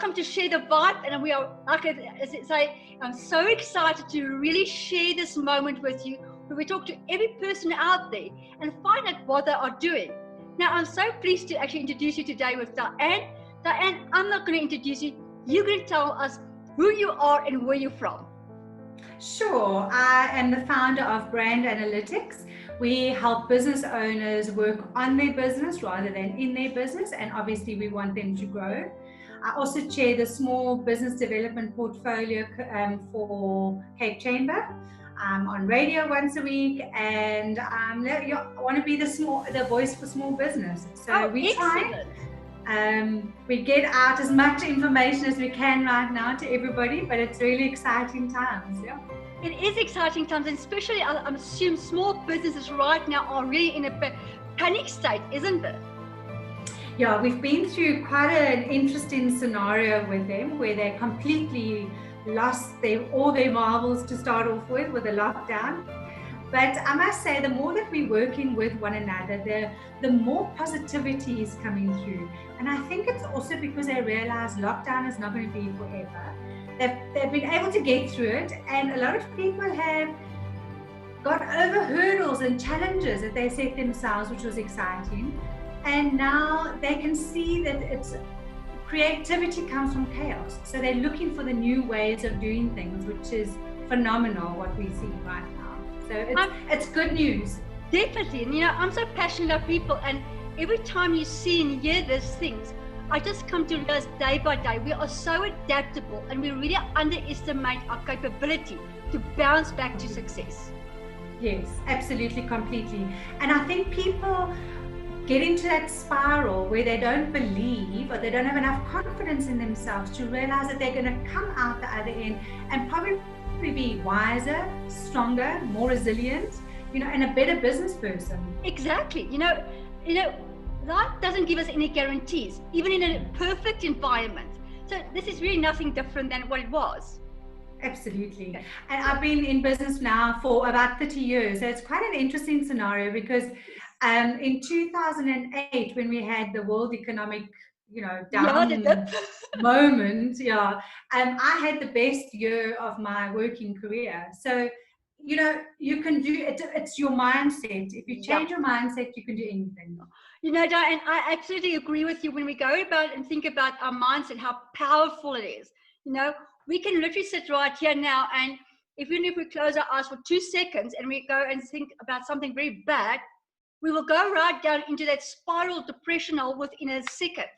awesome to share the vibe, and we are, like I say, I'm so excited to really share this moment with you, where we talk to every person out there and find out what they are doing. Now, I'm so pleased to actually introduce you today with Diane. Diane, I'm not going to introduce you. You're going to tell us who you are and where you're from. Sure. I am the founder of Brand Analytics. We help business owners work on their business rather than in their business, and obviously we want them to grow. I also chair the small business development portfolio for Cape Chamber. I'm on radio once a week, and I want to be the voice for small business. So we try. We get out as much information as we can right now to everybody, but it's really exciting times. Yeah. It is exciting times, and especially I assume small businesses right now are really in a panic state, isn't it? Yeah, we've been through quite an interesting scenario with them where they completely lost all their marbles to start off with the lockdown. But I must say, the more that we're working with one another, the more positivity is coming through. And I think it's also because they realize lockdown is not going to be forever. They've been able to get through it, and a lot of people have got over hurdles and challenges that they set themselves, which was exciting. And now they can see that creativity comes from chaos. So they're looking for the new ways of doing things, which is phenomenal what we see right now. So it's good news. Definitely. And I'm so passionate about people, and every time you see and hear these things, I just come to realize day by day, we are so adaptable, and we really underestimate our capability to bounce back to success. Yes, absolutely, completely. And I think people get into that spiral where they don't believe, or they don't have enough confidence in themselves to realize that they're going to come out the other end and probably be wiser, stronger, more resilient, and a better business person. Exactly. Life doesn't give us any guarantees, even in a perfect environment. So this is really nothing different than what it was. Absolutely. Okay. And I've been in business now for about 30 years. So it's quite an interesting scenario because in 2008, when we had the world economic down moment, I had the best year of my working career. So you can do it. It's your mindset. If you change your mindset, you can do anything. Diane, I absolutely agree with you. When we go about and think about our mindset, how powerful it is. We can literally sit right here now, and even if we close our eyes for 2 seconds and we go and think about something very bad, we will go right down into that spiral depression hole within a second.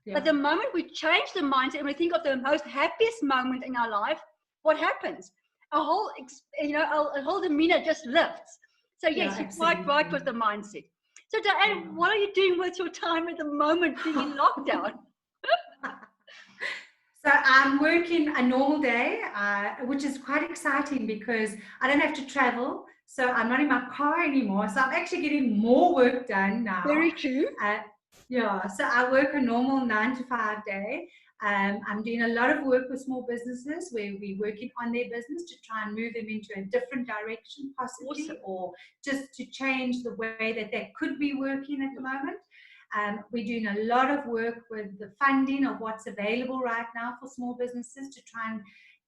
Yeah. But the moment we change the mindset and we think of the most happiest moment in our life, what happens? Our whole demeanor just lifts. So yes, you're quite right with the mindset. So Diane, what are you doing with your time at the moment being in lockdown? So I'm working a normal day, which is quite exciting because I don't have to travel. So I'm not in my car anymore. So I'm actually getting more work done now. Very true. So I work a normal 9-to-5 day. I'm doing a lot of work with small businesses where we're working on their business to try and move them into a different direction possibly, or just to change the way that they could be working at the moment. We're doing a lot of work with the funding of what's available right now for small businesses to try and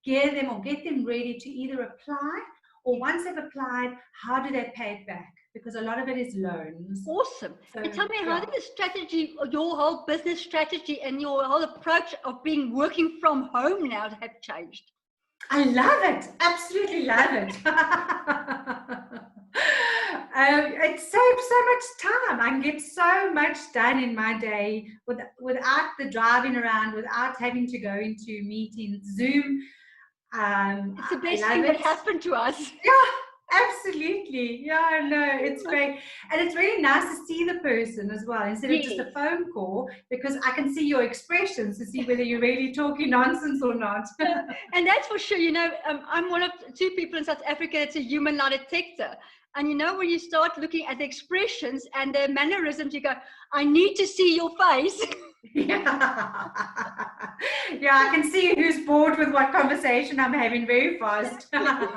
gear them or get them ready to either apply, or once they've applied, how do they pay it back? Because a lot of it is loans. Awesome. So, and tell me, how did the strategy, your whole business strategy and your whole approach of working from home now have changed? I love it. Absolutely love it. It saves so much time. I can get so much done in my day without the driving around, without having to go into meetings, Zoom. It's the best thing that happened to us. Yeah, absolutely. Yeah, no, it's great. And it's really nice to see the person as well, instead of just a phone call, because I can see your expressions to see whether you're really talking nonsense or not. And that's for sure. I'm one of 2 people in South Africa that's a human lie detector. And when you start looking at the expressions and the mannerisms, you go, I need to see your face. Yeah, I can see who's bored with what conversation I'm having very fast. And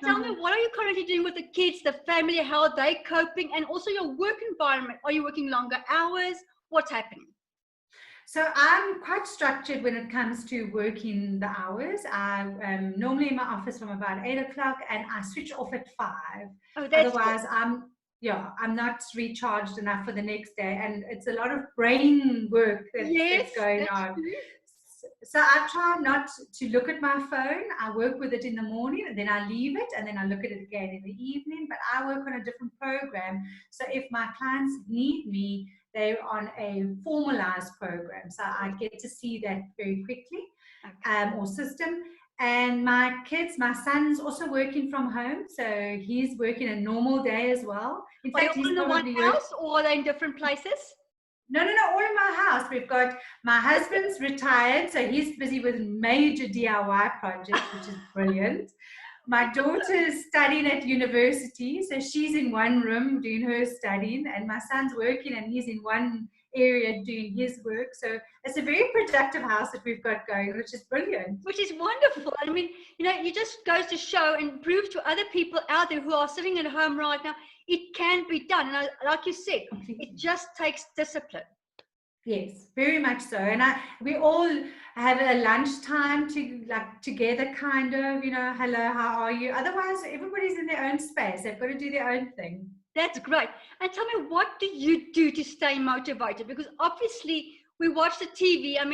tell me, what are you currently doing with the kids, the family, how are they coping, and also your work environment? Are you working longer hours? What's happening? So I'm quite structured when it comes to working the hours. I am normally in my office from about 8 o'clock and I switch off at 5. Oh, that's good. Otherwise, I'm not recharged enough for the next day. And it's a lot of brain work Yes, that's going that's on. true. So I try not to look at my phone. I work with it in the morning and then I leave it and then I look at it again in the evening. But I work on a different program. So if my clients need me, they're on a formalized program. So I get to see that very quickly, or system. And my kids, my son's also working from home. So he's working a normal day as well. In Are they fact, all he's in the one probably house or are they in different places? No, all in my house. We've got my husband's retired, so he's busy with major DIY projects, which is brilliant. My daughter's studying at university, so she's in one room doing her studying, and my son's working and he's in one area doing his work. So it's a very productive house that we've got going, which is brilliant. Which is wonderful. I mean, it just goes to show and prove to other people out there who are sitting at home right now, it can be done. And like you said, Completely. it just takes discipline. Yes, very much so. And we all have a lunchtime together, kind of, hello, how are you? Otherwise, everybody's in their own space. They've got to do their own thing. That's great. And tell me, what do you do to stay motivated? Because obviously we watch the TV. I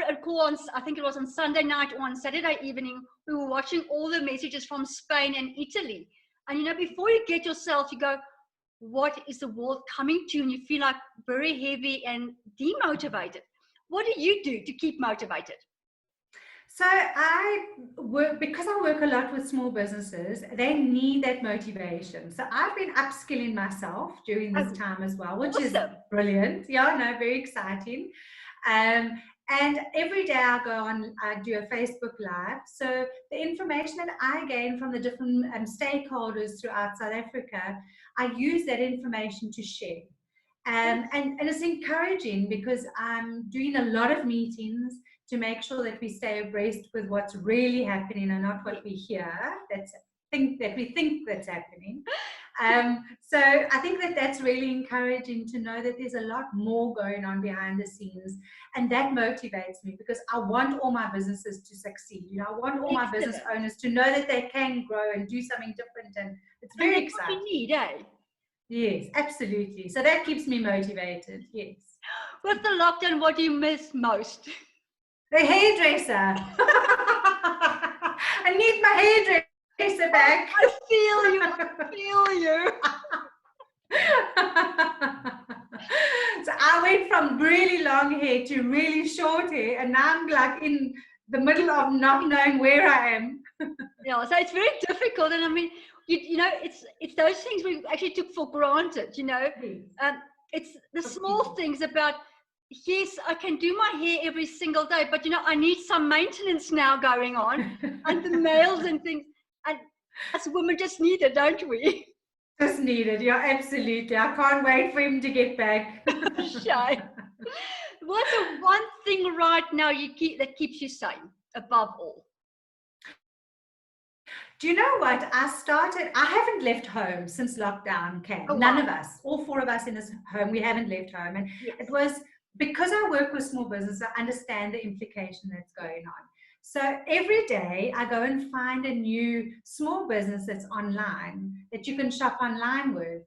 recall I think it was on Sunday night or on Saturday evening, we were watching all the messages from Spain and Italy. And, before you get yourself, you go, what is the world coming to? And you feel like very heavy and demotivated. What do you do to keep motivated? So because I work a lot with small businesses, they need that motivation. So I've been upskilling myself during this time as well, which is brilliant. Yeah, no, very exciting. And every day I do a Facebook Live. So the information that I gain from the different stakeholders throughout South Africa, I use that information to share. And it's encouraging because I'm doing a lot of meetings to make sure that we stay abreast with what's really happening and not what we hear that we think that's happening. So I think that's really encouraging to know that there's a lot more going on behind the scenes, and that motivates me because I want all my businesses to succeed. I want all my business owners to know that they can grow and do something different, and it's very exciting. What you need, eh? Yes, absolutely. So that keeps me motivated. Yes. With the lockdown, what do you miss most? The hairdresser. I need my hairdresser back. I feel you. So I went from really long hair to really short hair, and now I'm like in the middle of not knowing where I am. Yeah, so it's very difficult, and I mean, it's those things we actually took for granted. It's the small things about. Yes, I can do my hair every single day, but I need some maintenance now going on, and the nails and things. And as women, just need it, don't we? Just need it, yeah, absolutely. I can't wait for him to get back. Shy. What's the one thing right now that keeps you sane above all? Do you know what? I haven't left home since lockdown came. Oh, None of us, all 4 of us in this home, we haven't left home. And it was because I work with small business, I understand the implication that's going on. So every day I go and find a new small business that's online that you can shop online with.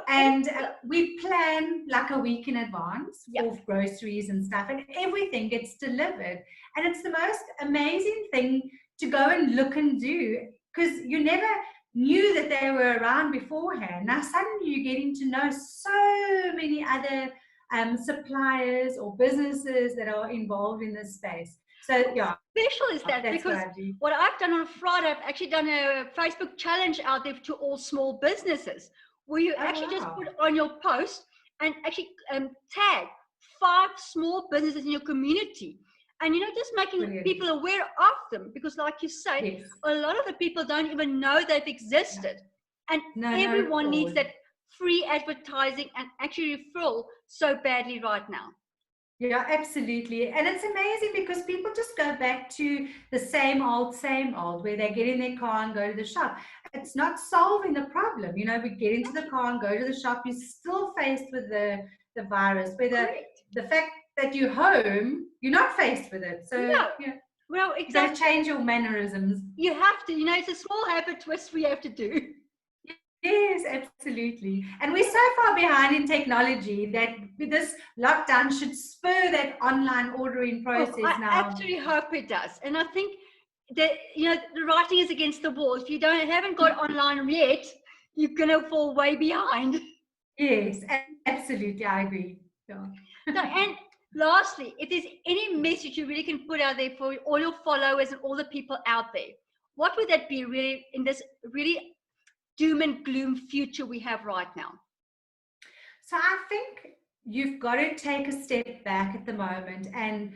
And we plan like a week in advance for groceries and stuff, and everything gets delivered. And it's the most amazing thing to go and look and do, because you never knew that they were around beforehand. Now suddenly you're getting to know so many other suppliers or businesses that are involved in this space. So yeah, special is that because what I've done on Friday, I've actually done a Facebook challenge out there to all small businesses, where you just put on your post and actually tag 5 small businesses in your community, and just making people aware of them, because like you say, a lot of the people don't even know they've existed, and everyone needs that free advertising and actually referral so badly right now. Yeah, absolutely. And it's amazing because people just go back to the same old, where they get in their car and go to the shop. It's not solving the problem. We get into the car and go to the shop, you're still faced with the virus, where the fact that you're home, you're not faced with it. So No. yeah, Well, you got to exactly. change your mannerisms. You have to, it's a small habit twist we have to do. Yes, absolutely. And we're so far behind in technology that this lockdown should spur that online ordering process I now. actually hope it does. And I think that, the writing is against the wall. If you haven't got online yet, you're going to fall way behind. Yes, absolutely. I agree. Yeah. So, and lastly, if there's any message you really can put out there for all your followers and all the people out there, what would that be really in this really doom and gloom future we have right now? So I think you've got to take a step back at the moment, and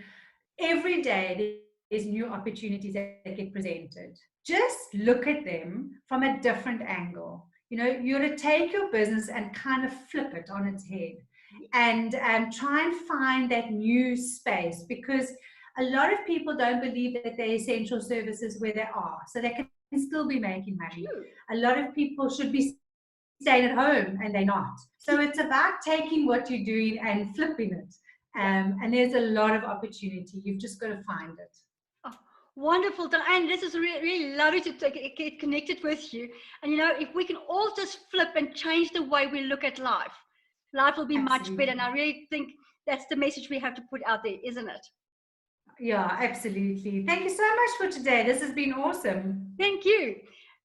every day there's new opportunities that get presented. Just look at them from a different angle. You're to take your business and kind of flip it on its head and try and find that new space, because a lot of people don't believe that they're essential services where they are, so they can still be making money. A lot of people should be staying at home and they're not. So it's about taking what you're doing and flipping it. And there's a lot of opportunity. You've just got to find it. Oh, wonderful, Diane. This is really, really lovely to get connected with you. And if we can all just flip and change the way we look at life, life will be much better. And I really think that's the message we have to put out there, isn't it? Yeah, absolutely. Thank you so much for today. This has been awesome. Thank you.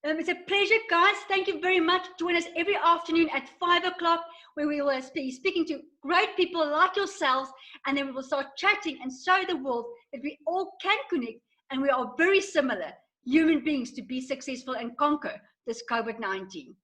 It's a pleasure, guys. Thank you very much. Join us every afternoon at 5 o'clock, where we will be speaking to great people like yourselves, and then we will start chatting and show the world that we all can connect, and we are very similar human beings to be successful and conquer this COVID-19.